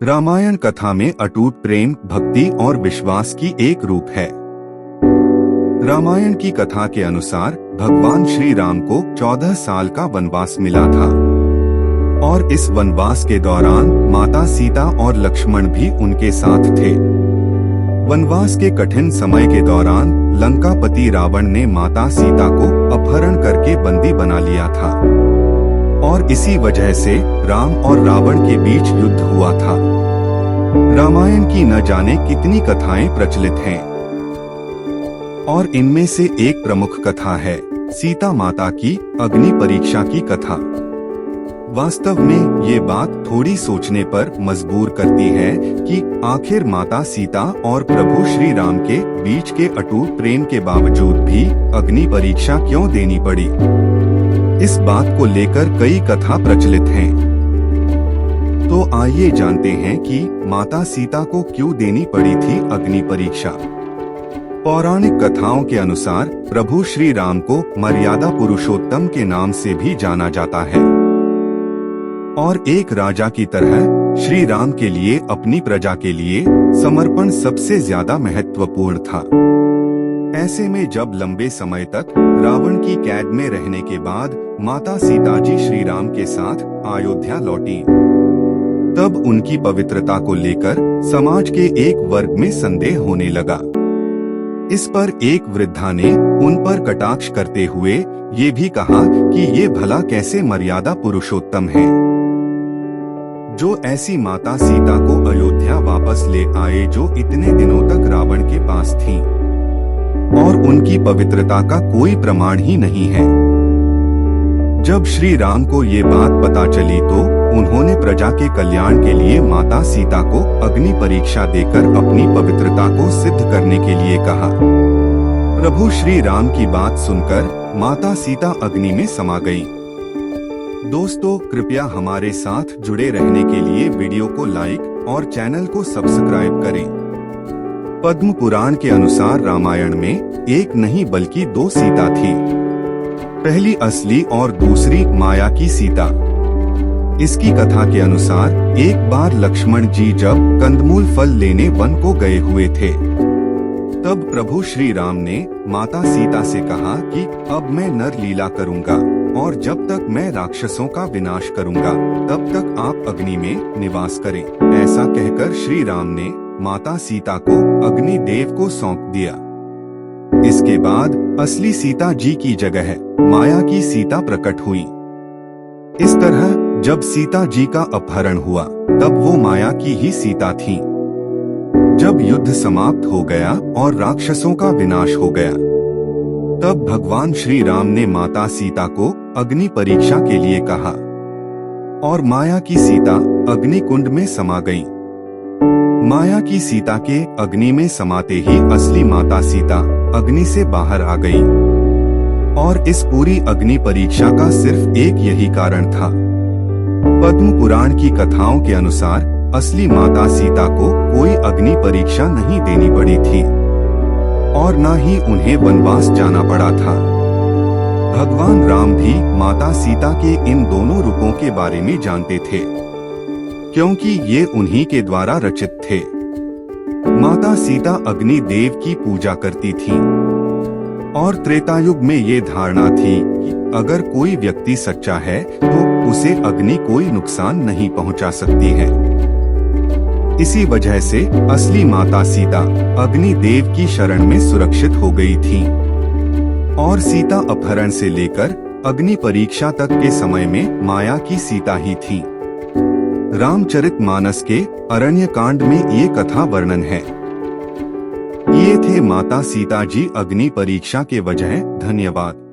रामायण कथा में अटूट प्रेम, भक्ति और विश्वास की एक रूप है। रामायण की कथा के अनुसार भगवान श्री राम को 14 साल का वनवास मिला था और इस वनवास के दौरान माता सीता और लक्ष्मण भी उनके साथ थे। वनवास के कठिन समय के दौरान लंकापति रावण ने माता सीता को अपहरण करके बंदी बना लिया था और इसी वजह से राम और रावण के बीच युद्ध हुआ था। रामायण की न जाने कितनी कथाएं प्रचलित हैं और इनमें से एक प्रमुख कथा है सीता माता की अग्नि परीक्षा की कथा। वास्तव में ये बात थोड़ी सोचने पर मजबूर करती है कि आखिर माता सीता और प्रभु श्री राम के बीच के अटूट प्रेम के बावजूद भी अग्नि परीक्षा क्यों देनी पड़ी। इस बात को लेकर कई कथा प्रचलित हैं। तो आइए जानते हैं कि माता सीता को क्यों देनी पड़ी थी अग्नि परीक्षा। पौराणिक कथाओं के अनुसार प्रभु श्री राम को मर्यादा पुरुषोत्तम के नाम से भी जाना जाता है और एक राजा की तरह श्री राम के लिए अपनी प्रजा के लिए समर्पण सबसे ज्यादा महत्वपूर्ण था। ऐसे में जब लंबे समय तक रावण की कैद में रहने के बाद माता सीता जी श्री राम के साथ अयोध्या लौटी, तब उनकी पवित्रता को लेकर समाज के एक वर्ग में संदेह होने लगा। इस पर एक वृद्धा ने उन पर कटाक्ष करते हुए ये भी कहा कि ये भला कैसे मर्यादा पुरुषोत्तम है, जो ऐसी माता सीता को अयोध्या वापस ले आए जो इतने दिनों तक रावण के पास थीं और उनकी पवित्रता का कोई प्रमाण ही नहीं है। जब श्री राम को ये बात पता चली तो उन्होंने प्रजा के कल्याण के लिए माता सीता को अग्नि परीक्षा देकर अपनी पवित्रता को सिद्ध करने के लिए कहा। प्रभु श्री राम की बात सुनकर माता सीता अग्नि में समा गई। दोस्तों, कृपया हमारे साथ जुड़े रहने के लिए वीडियो को लाइक और चैनल को सब्सक्राइब करें। पद्म पुराण के अनुसार रामायण में एक नहीं बल्कि 2 सीता थी। पहली असली और दूसरी माया की सीता। इसकी कथा के अनुसार एक बार लक्ष्मण जी जब कंदमूल फल लेने वन को गए हुए थे, तब प्रभु श्री राम ने माता सीता से कहा कि अब मैं नर लीला करूंगा और जब तक मैं राक्षसों का विनाश करूंगा तब तक आप अग्नि में निवास करें। ऐसा कहकर श्री राम ने माता सीता को अग्नि देव को सौंप दिया। इसके बाद असली सीता जी की जगह माया की सीता प्रकट हुई। इस तरह जब सीता जी का अपहरण हुआ तब वो माया की ही सीता थीं। जब युद्ध समाप्त हो गया और राक्षसों का विनाश हो गया, तब भगवान श्री राम ने माता सीता को अग्नि परीक्षा के लिए कहा और माया की सीता अग्नि कुंड में समा गई। माया की सीता के अग्नि में समाते ही असली माता सीता अग्नि से बाहर आ गई और इस पूरी अग्नि परीक्षा का सिर्फ एक यही कारण था। पद्म पुराण की कथाओं के अनुसार असली माता सीता को कोई अग्नि परीक्षा नहीं देनी पड़ी थी और न ही उन्हें वनवास जाना पड़ा था। भगवान राम भी माता सीता के इन दोनों रूपों के बारे में जानते थे, क्योंकि ये उन्हीं के द्वारा रचित थे। माता सीता अग्नि देव की पूजा करती थीं और त्रेतायुग में ये धारणा थी कि अगर कोई व्यक्ति सच्चा है तो उसे अग्नि कोई नुकसान नहीं पहुंचा सकती है। इसी वजह से असली माता सीता अग्नि देव की शरण में सुरक्षित हो गई थीं और सीता अपहरण से लेकर अग्नि परीक्षा तक के समय में माया की सीता ही थी। रामचरितमानस के अरण्य कांड में ये कथा वर्णन है। ये थे माता सीता जी अग्नि परीक्षा के वजह। धन्यवाद।